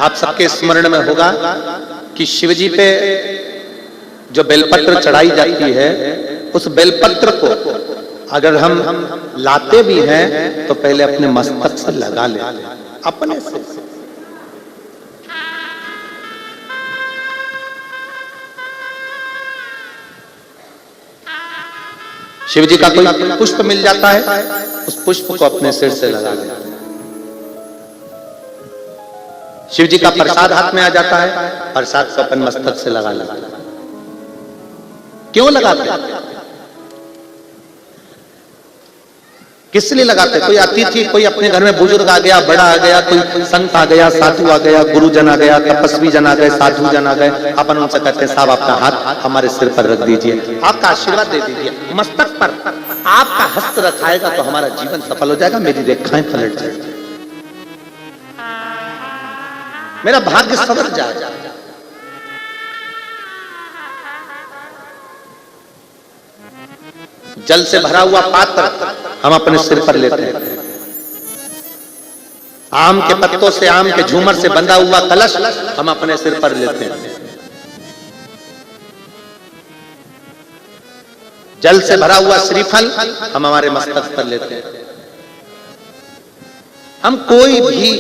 आप सबके स्मरण में होगा कि शिवजी पे जो बेलपत्र चढ़ाई जाती है, उस बेलपत्र को अगर हम लाते भी हैं तो पहले अपने मस्तक से लगा ले, अपने से। शिव जी का कोई पुष्प मिल जाता है, उस पुष्प को अपने सिर से लगा लेते हैं। शिव जी का प्रसाद हाथ में आ जाता है, प्रसाद को अपन मस्तक से लगा लेते हैं। क्यों लगाते हैं? किस लिए लगाते? कोई अतिथि, कोई अपने घर में बुजुर्ग आ गया, बड़ा आ गया, कोई संत आ गया, साधु आ गया, गुरुजन आ गया, तपस्वी जन आ गए, साधु जन आ गए, अपन उनसे कहते हैं साहब आपका हाथ हमारे सिर पर रख दीजिए, आपका आशीर्वाद दे दीजिए, मस्तक पर आपका हस्त रखाएगा तो हमारा जीवन सफल हो जाएगा, मेरी रेखाएं पलट जाएगी, मेरा भाग्य सवर जाएगा। जल से भरा हुआ पात्र हम अपने सिर पर लेते हैं। आम के पत्तों से, आम के झूमर से बंधा हुआ कलश हम अपने सिर पर लेते हैं। जल से भरा हुआ श्रीफल हम हमारे मस्तक पर लेते हैं। हम कोई भी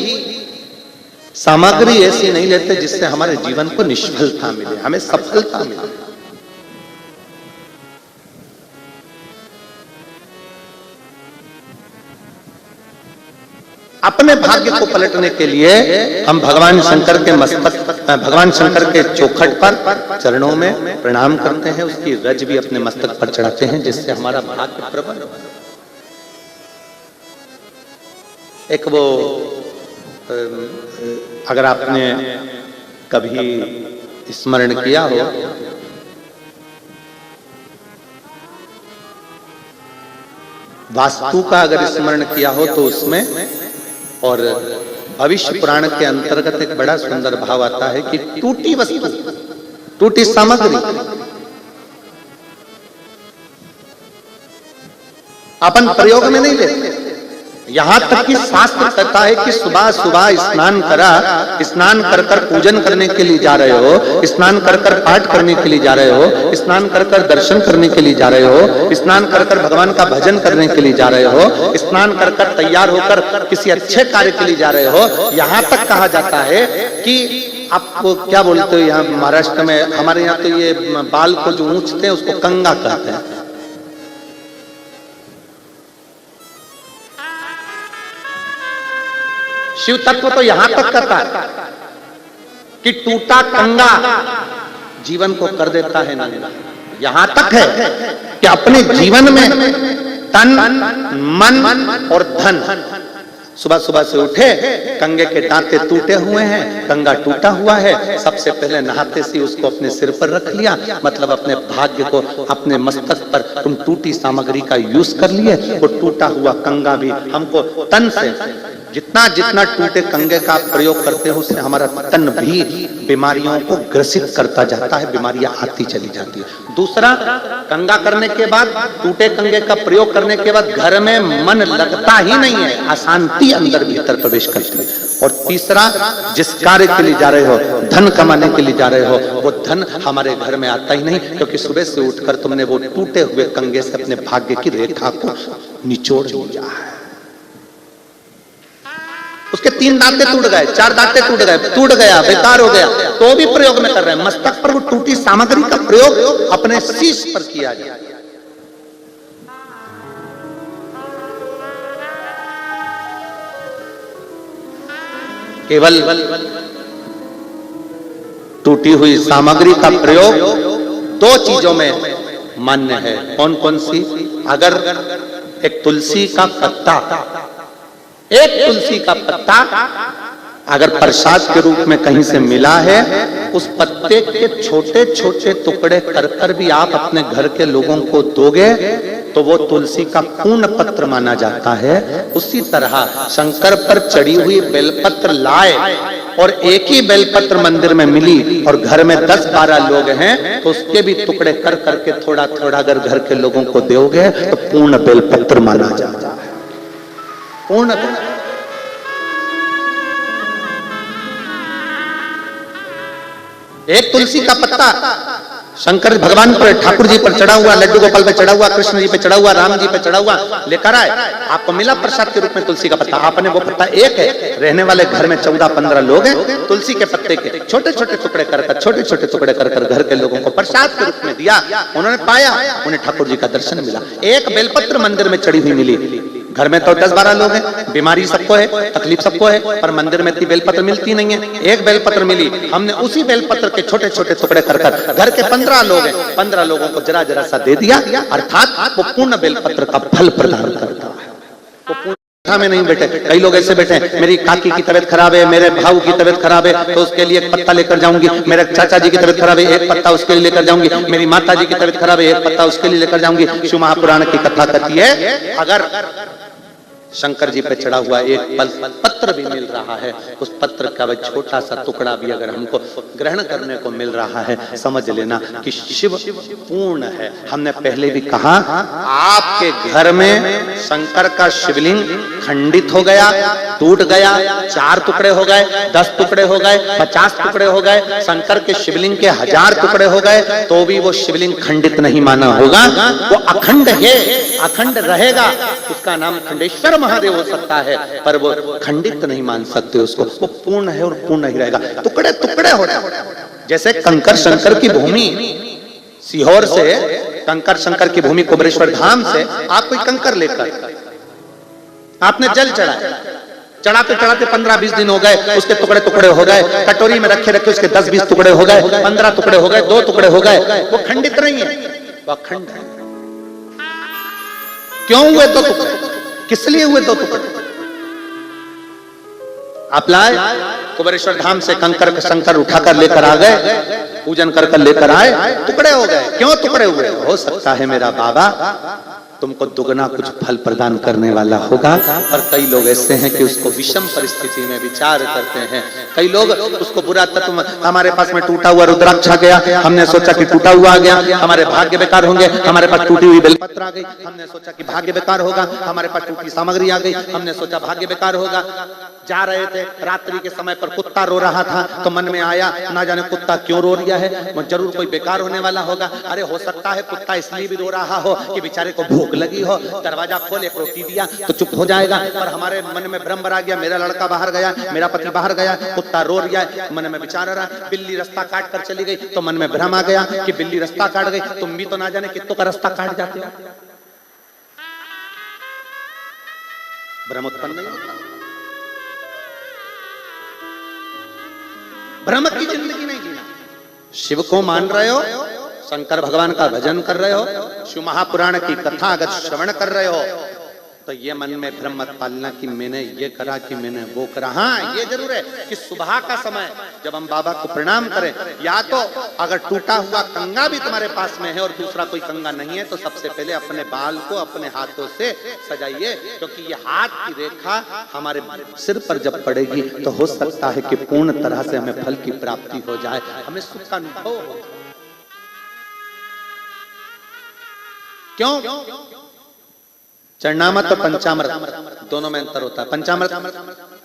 सामग्री ऐसी नहीं लेते जिससे हमारे जीवन को निष्फलता मिले, हमें सफलता मिले। अपने भाग्य को पलटने के लिए हम भगवान शंकर के मस्तक, भगवान शंकर के चौखट पर चरणों में प्रणाम करते हैं, उसकी रज भी अपने मस्तक पर चढ़ाते हैं, जिससे हमारा भाग्य प्रबल हो। एक वो अगर आपने कभी स्मरण किया हो, वास्तु का अगर स्मरण किया हो तो उसमें और भविष्य पुराण के अंतर्गत एक बड़ा सुंदर भाव आता है कि टूटी वस्तु, टूटी सामग्री अपन प्रयोग में नहीं लेते। यहां तक कि शास्त्र कहता है कि सुबह सुबह स्नान करा, स्नान कर कर पूजन करने के लिए जा रहे हो, स्नान कर कर पाठ करने के लिए जा रहे हो, स्नान कर कर दर्शन करने के लिए जा रहे हो, स्नान कर कर भगवान का भजन करने के लिए जा रहे हो, स्नान कर कर तैयार होकर किसी अच्छे कार्य के लिए जा रहे हो। यहां तक कहा जाता है कि आपको क्या बोलते हो, यहाँ महाराष्ट्र में, हमारे यहाँ तो ये बाल को जो ऊंचते हैं उसको कंगा कहते हैं। शिव तत्व तो यहां तक कहता है कि टूटा कंगा जीवन को कर देता है नंगा। यहां तक है कि अपने जीवन में तन, मन और धन, सुबह सुबह से उठे, कंगे के दांते टूटे हुए हैं, कंगा टूटा हुआ है, सबसे पहले नहाते से उसको अपने सिर पर रख लिया, मतलब अपने भाग्य को अपने मस्तक पर तुम टूटी सामग्री का यूज कर लिए। वो टूटा हुआ कंगा भी हमको तन से, जितना जितना टूटे कंगे का प्रयोग करते हो उससे हमारा तन भी बीमारियों को ग्रसित करता जाता है, बीमारियां आती चली जाती है। दूसरा, कंगा करने के बाद, टूटे कंगे का प्रयोग करने के बाद घर में मन लगता ही नहीं है, अशांति अंदर भीतर प्रवेश करती है। और तीसरा, जिस कार्य के लिए जा रहे हो, धन कमाने के लिए जा रहे हो, वो धन हमारे घर में आता ही नहीं, क्योंकि सुबह से उठकर तुमने वो टूटे हुए कंगे से अपने भाग्य की रेखा को निचोड़ दिया है। उसके 3 दांते टूट गए, 4 दांते टूट गए, टूट गया, बेकार हो गया, तो भी प्रयोग में कर रहे हैं। मस्तक पर वो टूटी सामग्री का प्रयोग अपने शीश पर किया जाए। केवल टूटी हुई सामग्री का प्रयोग 2 चीजों में मान्य है। कौन कौन सी? अगर एक तुलसी का पत्ता, एक तुलसी का पत्ता अगर प्रसाद के रूप में कहीं से मिला है, उस पत्ते के छोटे छोटे टुकड़े कर कर भी आप अपने घर के लोगों को दोगे तो वो तुलसी का पूर्ण पत्र माना जाता है। उसी तरह शंकर पर चढ़ी हुई बेलपत्र लाए और एक ही बेलपत्र मंदिर में मिली और घर में 10-12 लोग हैं तो उसके भी टुकड़े कर करके थोड़ा थोड़ा अगर घर के लोगों को दोगे तो पूर्ण बेलपत्र माना जाता है। पूर्ण एक तुलसी का पत्ता शंकर भगवान पर, ठाकुर जी पर चढ़ा हुआ, लड्डू गोपाल पे चढ़ा हुआ, कृष्ण जी पे चढ़ा हुआ, राम जी पे चढ़ा हुआ लेकर आए, आपको मिला प्रसाद के रूप में तुलसी का पत्ता। आपने वो पत्ता एक है, रहने वाले घर में 14-15 लोग हैं, तुलसी के पत्ते के छोटे छोटे टुकड़े कर छोटे छोटे टुकड़े कर घर के लोगों को प्रसाद के रूप में दिया। उन्होंने पाया, उन्हें ठाकुर जी का दर्शन मिला। एक बेलपत्र मंदिर में चढ़ी हुई मिली। घर में तो 10-12 लोग हैं, बीमारी सबको है, तकलीफ सबको है, पर मंदिर में इतनी बेलपत्र मिलती नहीं है। एक बेलपत्र मिली, हमने उसी बेलपत्र के छोटे छोटे टुकड़े कर घर के 15 लोग हैं, 15 लोगों को जरा जरा सा दे दिया, अर्थात वो पूर्ण बेलपत्र का फल प्रदान करता है। वो पूर्ण में नहीं बैठे, कई लोग ऐसे बैठे, मेरी काकी की तबीयत खराब है, मेरे भाऊ की तबीयत खराब है, तो उसके लिए एक पत्ता लेकर जाऊंगी, मेरे चाचा जी की तबीयत खराब है, एक पत्ता उसके लिए लेकर जाऊंगी, मेरी माता जी की तबीयत खराब है, एक पत्ता उसके लिए लेकर जाऊंगी। शिव महापुराण की कथा कहती है, अगर शंकर जी पे चढ़ा हुआ एक पत्र भी मिल रहा है, उस पत्र का वह छोटा सा टुकड़ा भी अगर हमको ग्रहण करने को मिल रहा है, समझ लेना कि शिव पूर्ण है। हमने पहले भी कहा, आपके घर में शंकर का शिवलिंग खंडित हो गया, टूट गया, 4 टुकड़े हो गए, 10 टुकड़े हो गए, 50 टुकड़े हो गए, शंकर के शिवलिंग के 1000 टुकड़े हो गए, तो भी वो शिवलिंग खंडित नहीं माना होगा। वो अखंड है, अखंड रहेगा। उसका नाम खंडेश्वर महादेव हो सकता है, पर वो खंडित नहीं मान सकते उसको। वो पूर्ण है और पूर्ण ही रहेगा। टुकड़े टुकड़े हो रहे, जैसे कंकर शंकर की भूमि, सीहोर से कंकर शंकर की भूमि कुबरेश्वर धाम से आप कोई कंकर लेकर आपने जल चढ़ाया, चढ़ाते चढ़ाते 15-20 दिन हो गए, उसके टुकड़े टुकड़े हो गए, कटोरी में रखे रखे उसके 10-20 टुकड़े हो गए, 15 टुकड़े हो गए, 2 टुकड़े हो गए, वो खंडित नहीं है, वो अखंड है। क्यों हुए 2 टुकड़े? किस लिए हुए 2 टुकड़े? आप लाए कुबरेश्वर धाम से कंकर शंकर उठाकर लेकर आ गए, पूजन कर लेकर आए, टुकड़े हो गए। क्यों टुकड़े हुए? हो सकता है मेरा बाबा तुमको दुगना कुछ फल प्रदान करने वाला होगा। और कई लोग ऐसे हैं कि उसको विषम परिस्थिति में विचार करते हैं। कई लोग उसको बुरा तत्व, हमारे पास में टूटा हुआ रुद्राक्ष आ गया, हमने सोचा कि टूटा हुआ आ गया, हमारे भाग्य बेकार होंगे, हमारे पास टूटी हुई बेलपत्र आ गई, हमने सोचा कि भाग्य बेकार होगा, हमारे पास टूटी सामग्री आ गई, हमने सोचा भाग्य बेकार होगा। जा रहे थे रात्रि के समय पर, कुत्ता रो रहा था, तो मन में आया ना जाने कुत्ता क्यों रो रहा है, जरूर कोई बेकार होने वाला होगा। अरे हो सकता है कुत्ता इसलिए भी रो रहा हो कि बेचारे को भूख लगी हो, दरवाजा खोल एक रोटी दिया तो चुप हो जाएगा। पर हमारे मन में भ्रम आ गया, मेरा लड़का बाहर गया, मेरा पति बाहर गया, कुत्ता रो रहा है, मन में विचार आ रहा है। बिल्ली रास्ता काट कर चली गई तो मन में भ्रम आ गया कि बिल्ली रास्ता काट गई, तुम भी तो ना जाने कितनों का रास्ता काट जाते हो। भ्रम उत्पन्न नहीं होता। भ्रम की जिंदगी नहीं जीना। शिव को मान रहे हो, शंकर भगवान का भजन कर रहे हो, शिव महापुराण की कथा अगर श्रवण कर रहे हो, तो ये मन में भ्रम मत पालना कि मैंने ये करा कि मैंने वो करा। हाँ, ये जरूर है कि सुबह का समय जब हम बाबा को प्रणाम करें, या तो अगर टूटा हुआ कंगा भी तुम्हारे पास में है और दूसरा कोई कंगा नहीं है, तो सबसे पहले अपने बाल को अपने हाथों से सजाइए, क्योंकि ये हाथ की रेखा हमारे सिर पर जब पड़ेगी तो हो सकता है कि पूर्ण तरह से हमें फल की प्राप्ति हो जाए, हमें सुख का अनुभव हो। क्यों? चरणामृत और पंचामृत दोनों में अंतर होता है। पंचामृत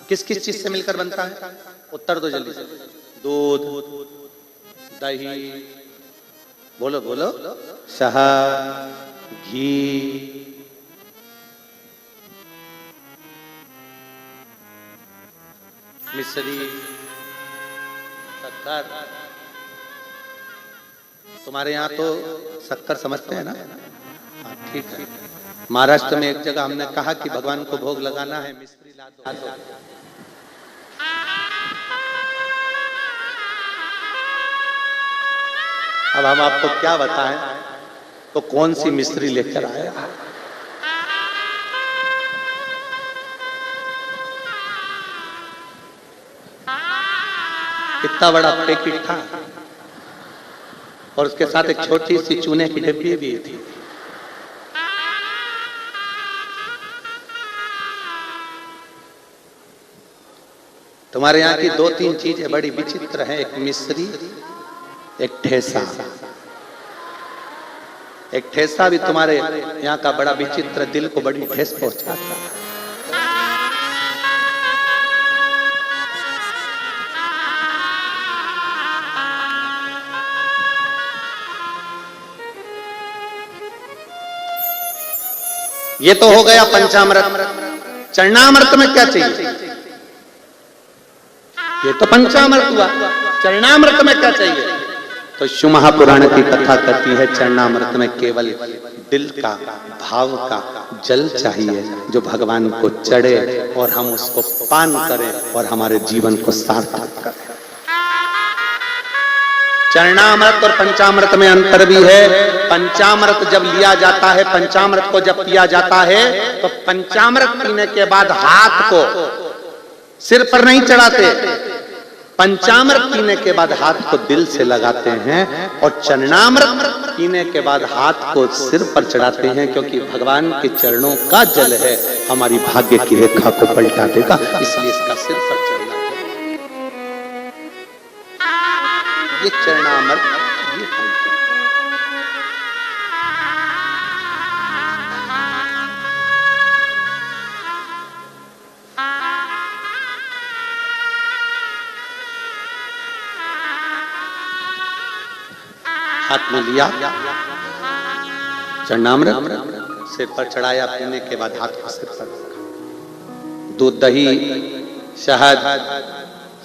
किस किस चीज से मिलकर बनता है? उत्तर दो जल्दी से। दूध, दही, बोलो बोलो, शहद, घी, मिश्री, शक्कर। तुम्हारे यहाँ तो शक्कर समझते हैं ना? ठीक है। महाराष्ट्र में एक जगह हमने कहा कि भगवान को भोग लगाना है, मिश्री ला दो। अब हम आपको क्या बताएं, तो कौन सी मिश्री लेकर आया? कितना बड़ा पैकेट था और उसके साथ एक छोटी सी चूने की डिब्बी भी थी। तुम्हारे यहाँ की 2-3 चीजें बड़ी विचित्र हैं, एक मिश्री, एक ठेसा। एक ठेसा भी तुम्हारे यहाँ का बड़ा विचित्र, दिल को बड़ी ठेस पहुंचाता है। ये तो हो गया पंचामृत। चरणामृत में क्या चाहिए? ये तो पंचामृत हुआ, चरणामृत में क्या चाहिए? तो शिव महापुराण की कथा कहती है चरणामृत में केवल दिल का, भाव का जल चाहिए, जो भगवान को चढ़े और हम उसको पान करें और हमारे जीवन को सार्थक करें। चरणामृत और पंचामृत में अंतर भी है। पंचामृत जब लिया जाता है, पंचामृत को जब पिया जाता है, तो पंचामृत पीने के बाद हाथ को सिर पर नहीं चढ़ाते, पंचामृत पीने के बाद हाथ को दिल से लगाते हैं, और चरणामृत पीने के बाद हाथ को सिर पर चढ़ाते हैं, क्योंकि भगवान के चरणों का जल है, हमारी भाग्य की रेखा को पलटा देगा, इसलिए इसका सिर पर चढ़ना चाहिए। ये चरणामृत, ये हाथ में लिया चरणामृत, सिर पर चढ़ाया, पीने के बाद हाथ को सिर पर रखा। दूध, दही, शहद,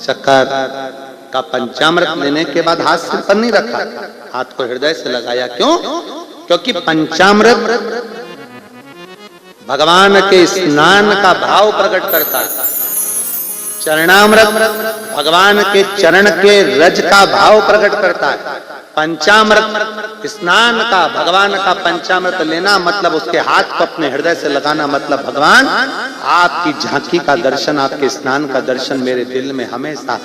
शक्कर का पंचामृत लेने के बाद हाथ सिर पर नहीं रखा, हाथ को हृदय से लगाया। क्यों? क्योंकि पंचामृत भगवान के स्नान का भाव प्रकट करता है, चरणामृत भगवान के चरण के रज का भाव प्रकट करता है। पंचामृत स्नान का, भगवान का पंचामृत लेना मतलब उसके हाथ को अपने हृदय से लगाना, मतलब भगवान आपकी झांकी का दर्शन, आपके स्नान का दर्शन मेरे दिल में हमेशा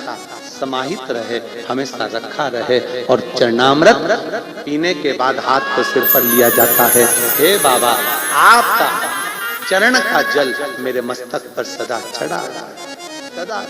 समाहित रहे, हमेशा रखा रहे। और चरणामृत पीने के बाद हाथ को सिर पर लिया जाता है। हे बाबा, आपका चरण का जल मेरे मस्तक पर सदा चढ़ा, सदा।